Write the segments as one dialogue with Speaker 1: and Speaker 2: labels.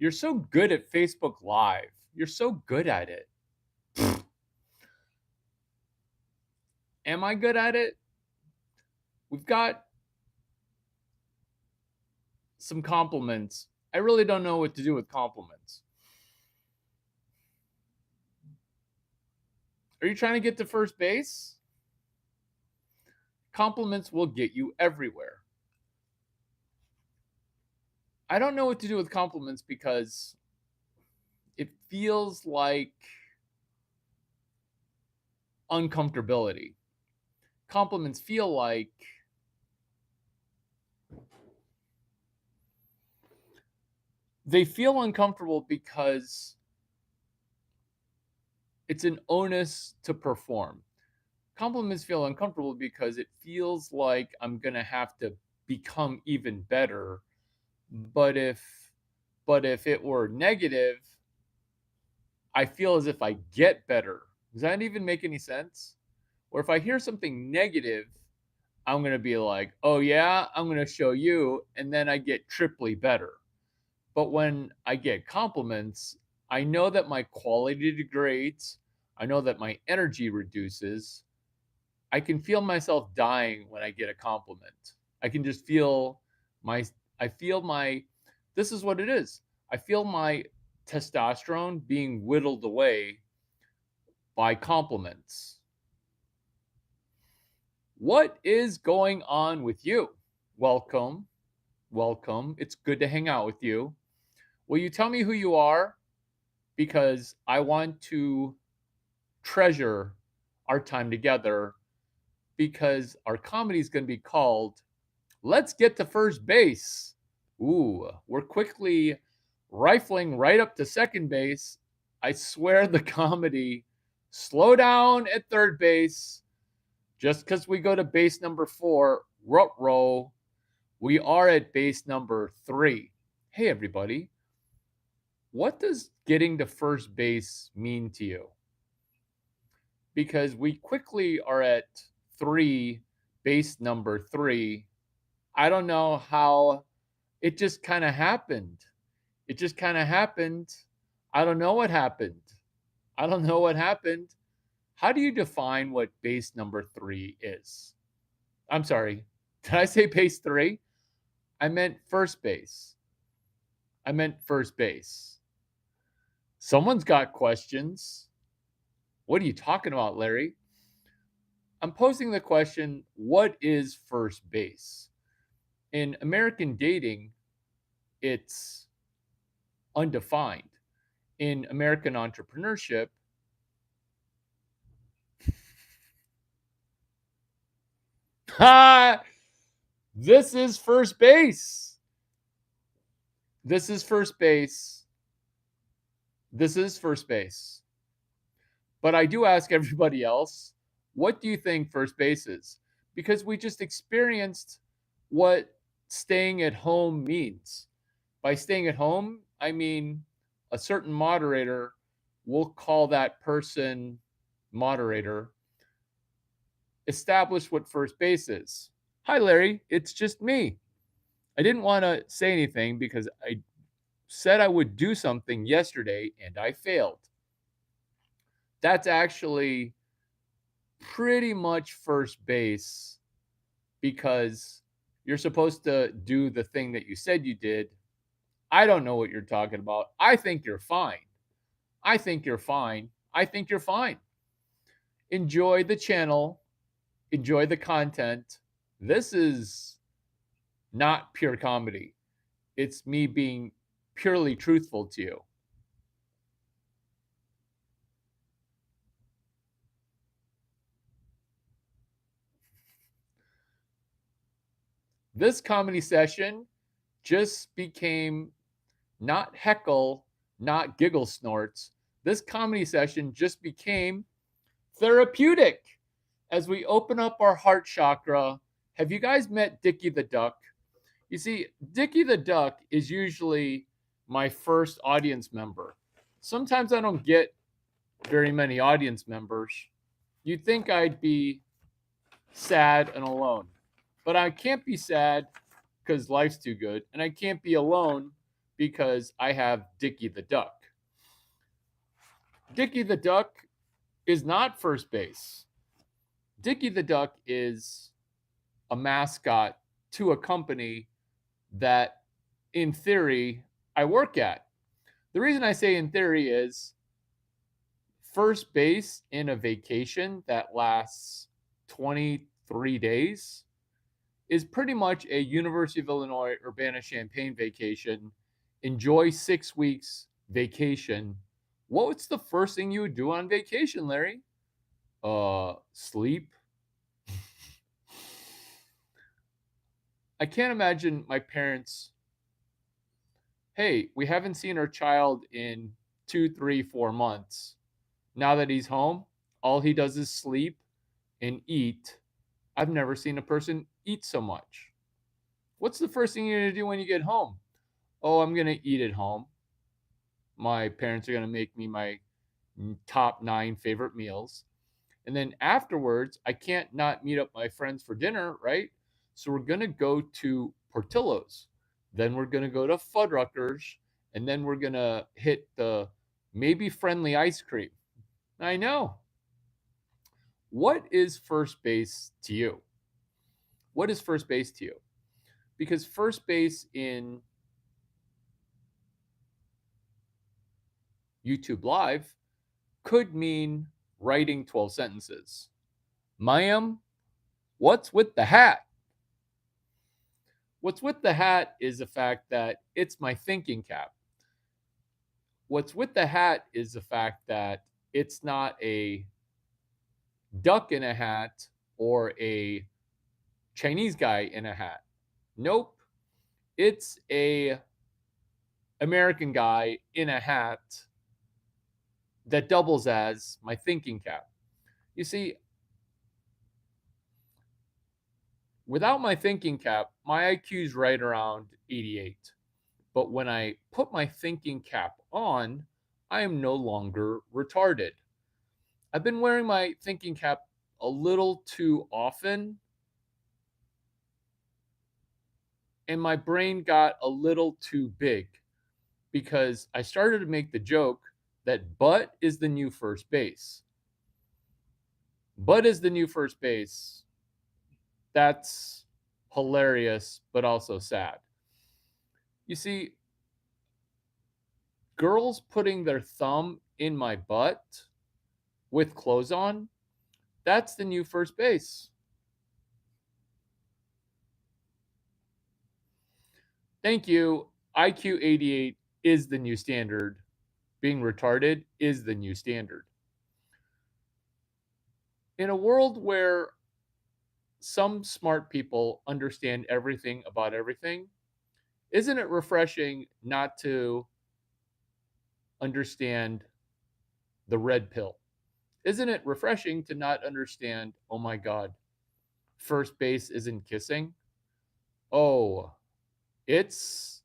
Speaker 1: You're so good at Facebook Live. You're so good at it. Am I good at it? We've got some compliments. I really don't know what to do with compliments. Are you trying to get to first base? Compliments will get you everywhere. I don't know what to do with compliments because it feels like uncomfortability. Compliments feel like they feel uncomfortable because it's an onus to perform. Compliments feel uncomfortable because it feels like I'm going to have to become even better. But if it were negative, I feel as if I get better. Does that even make any sense? Or if I hear something negative, I'm going to be like, "Oh yeah, I'm going to show you," and then I get triply better. But when I get compliments, I know that my quality degrades. I know that my energy reduces. I can feel myself dying when I get a compliment. I can just feel my I feel my this is what it is. I feel my testosterone being whittled away by compliments. What is going on with you? Welcome. Welcome. It's good to hang out with you. Will you tell me who you are? Because I want to treasure our time together because our comedy is going to be called Let's Get to First Base. Ooh, we're quickly rifling right up to second base. I swear the comedy, slow down at third base. Just because we go to base number 4, row, we are at base number 3. Hey, everybody, what does getting to first base mean to you? Because we quickly are at 3, base number 3. I don't know how it just kind of happened. It just kind of happened. I don't know what happened. I don't know what happened. How do you define what base number 3 is? I'm sorry. Did I say base 3? I meant first base. I meant first base. Someone's got questions. What are you talking about, Larry? I'm posing the question, what is first base? In American dating, it's undefined. In American entrepreneurship, this is first base. This is first base. This is first base. But I do ask everybody else, what do you think first base is? Because we just experienced what staying at home means. By staying at home, I mean a certain moderator, we'll call that person moderator, establish what first base is. Hi, Larry, it's just me. I didn't want to say anything because I said I would do something yesterday and I failed. That's actually pretty much first base because you're supposed to do the thing that you said you did. I don't know what you're talking about. I think you're fine. I think you're fine. I think you're fine. Enjoy the channel, enjoy the content. This is not pure comedy. It's me being purely truthful to you. This comedy session just became not heckle, not giggle snorts. This comedy session just became therapeutic as we open up our heart chakra. Have you guys met Dickie the Duck? You see, Dickie the Duck is usually my first audience member. Sometimes I don't get very many audience members. You'd think I'd be sad and alone, but I can't be sad because life's too good, and I can't be alone because I have Dickie the Duck. Dickie the Duck is not first base. Dickie the Duck is a mascot to a company that, in theory, I work at. The reason I say in theory is first base in a vacation that lasts 23 days is pretty much a University of Illinois Urbana-Champaign vacation. Enjoy 6 weeks vacation. What's the first thing you would do on vacation, Larry? Sleep. I can't imagine my parents, hey, we haven't seen our child in 2, 3, 4 months. Now that he's home, all he does is sleep and eat. I've never seen a person eat so much. What's the first thing you're going to do when you get home? Oh, I'm going to eat at home. My parents are going to make me my top 9 favorite meals. And then afterwards, I can't not meet up my friends for dinner, right? So we're going to go to Portillo's. Then we're going to go to Fuddruckers. And then we're going to hit the maybe friendly ice cream. I know. What is first base to you? What is first base to you? Because first base in YouTube Live could mean writing 12 sentences. Mayim, what's with the hat? What's with the hat is the fact that it's my thinking cap. What's with the hat is the fact that it's not a duck in a hat or a Chinese guy in a hat. Nope. It's a American guy in a hat that doubles as my thinking cap. You see, without my thinking cap, my IQ is right around 88. But when I put my thinking cap on, I am no longer retarded. I've been wearing my thinking cap a little too often, and my brain got a little too big because I started to make the joke that Butt is the new first base. Butt is the new first base. That's hilarious, but also sad. You see, girls putting their thumb in my butt with clothes on, that's the new first base. Thank you. IQ 88 is the new standard. Being retarded is the new standard. In a world where some smart people understand everything about everything, isn't it refreshing not to understand the red pill? Isn't it refreshing to not understand, oh my God, first base isn't kissing? Oh, it's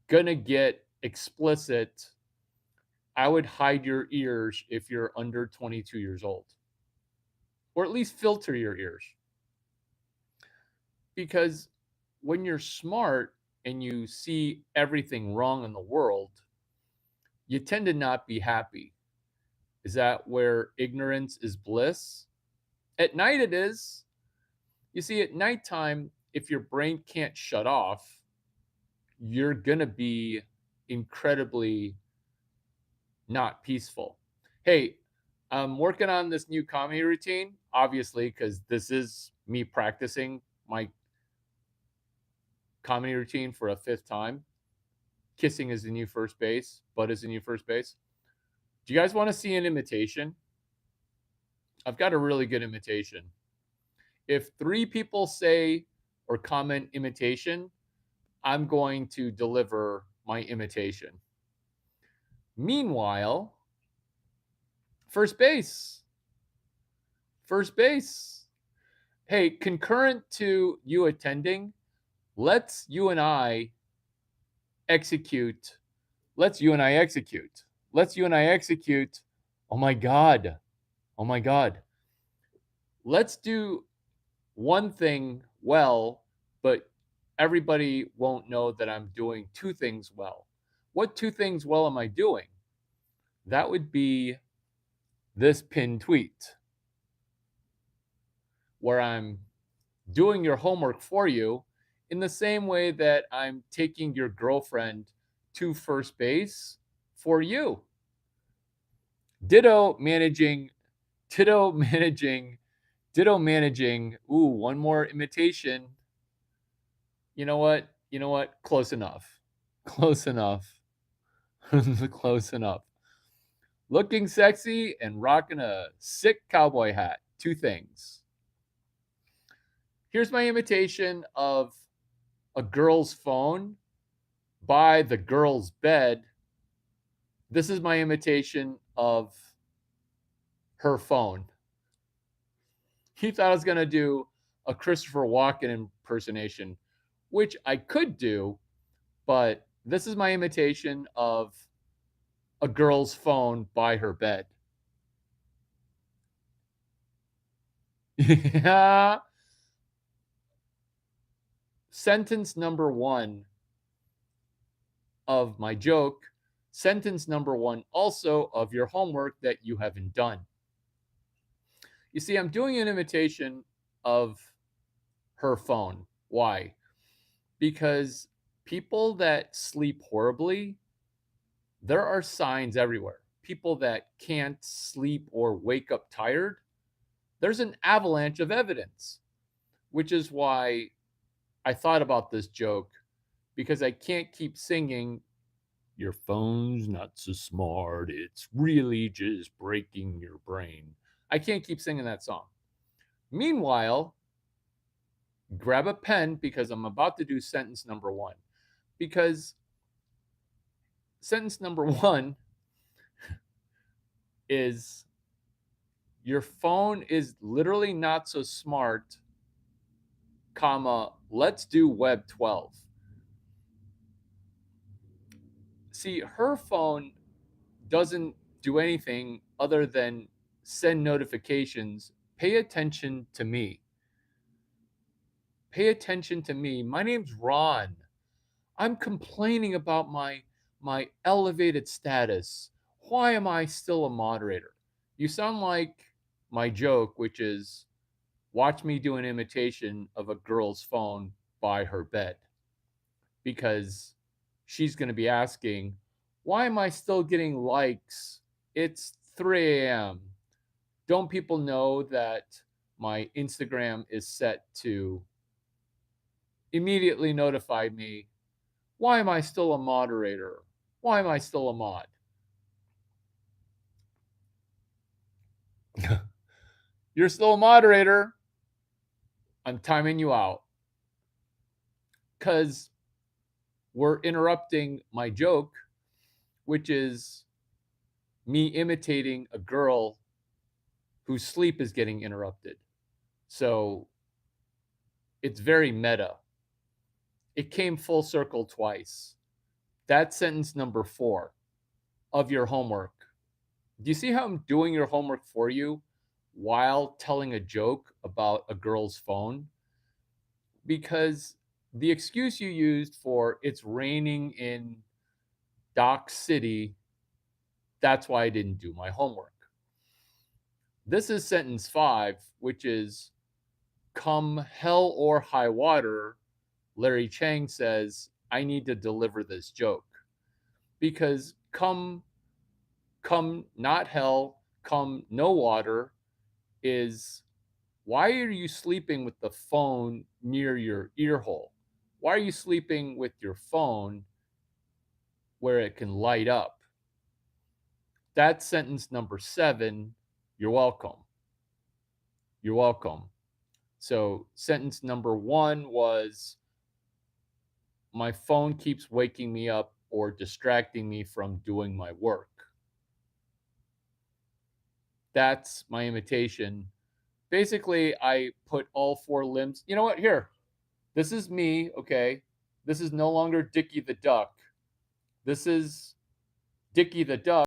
Speaker 1: gonna get explicit. I would hide your ears if you're under 22 years old, or at least filter your ears. Because when you're smart and you see everything wrong in the world, you tend to not be happy. Is that where ignorance is bliss? At night, it is. You see, at nighttime, if your brain can't shut off, you're going to be incredibly not peaceful. Hey, I'm working on this new comedy routine, obviously, because this is me practicing my comedy routine for a 5th time. Kissing is the new first base. Butt is the new first base. Do you guys want to see an imitation? I've got a really good imitation. If 3 people say or comment imitation, I'm going to deliver my imitation. Meanwhile, first base. First base. Hey, concurrent to you attending, let's you and I execute. Let's you and I execute. Let's you and I execute. Oh my God. Oh my God. Let's do one thing well, but everybody won't know that I'm doing two things well. What two things well am I doing? That would be this pinned tweet where I'm doing your homework for you in the same way that I'm taking your girlfriend to first base for you. Ditto managing, ditto managing, ditto managing. Ooh, one more imitation. You know what? You know what? Close enough. Close enough. Close enough. Looking sexy and rocking a sick cowboy hat. Two things. Here's my imitation of a girl's phone by the girl's bed. This is my imitation of her phone. He thought I was going to do a Christopher Walken impersonation, which I could do, but this is my imitation of a girl's phone by her bed. Yeah. Sentence number one of my joke. Sentence number one also of your homework that you haven't done. You see, I'm doing an imitation of her phone. Why? Because people that sleep horribly, there are signs everywhere. People that can't sleep or wake up tired, there's an avalanche of evidence, which is why I thought about this joke, because I can't keep singing, "Your phone's not so smart, it's really just breaking your brain." I can't keep singing that song. Meanwhile, grab a pen because I'm about to do sentence number one. Because sentence number one is, your phone is literally not so smart, comma, let's do web 12. See, her phone doesn't do anything other than send notifications. Pay attention to me. Pay attention to me. My name's Ron. I'm complaining about my elevated status. Why am I still a moderator? You sound like my joke, which is, watch me do an imitation of a girl's phone by her bed, because she's going to be asking, why am I still getting likes? It's 3 a.m. Don't people know that my Instagram is set to immediately notify me? Why am I still a moderator? Why am I still a mod? You're still a moderator. I'm timing you out because we're interrupting my joke, which is me imitating a girl whose sleep is getting interrupted. So it's very meta. It came full circle twice. That's sentence number 4 of your homework. Do you see how I'm doing your homework for you while telling a joke about a girl's phone? Because the excuse you used for it's raining in Dock City, that's why I didn't do my homework. This is sentence 5, which is, come hell or high water, Larry Chang says, I need to deliver this joke. Because come not hell, come no water is, why are you sleeping with the phone near your ear hole? Why are you sleeping with your phone where it can light up? That's sentence number 7. You're welcome. You're welcome. So sentence number 1 was, my phone keeps waking me up or distracting me from doing my work. That's my imitation. Basically, I put all 4 limbs. You know what? Here, this is me, okay? This is no longer Dickie the Duck. This is Dickie the Duck.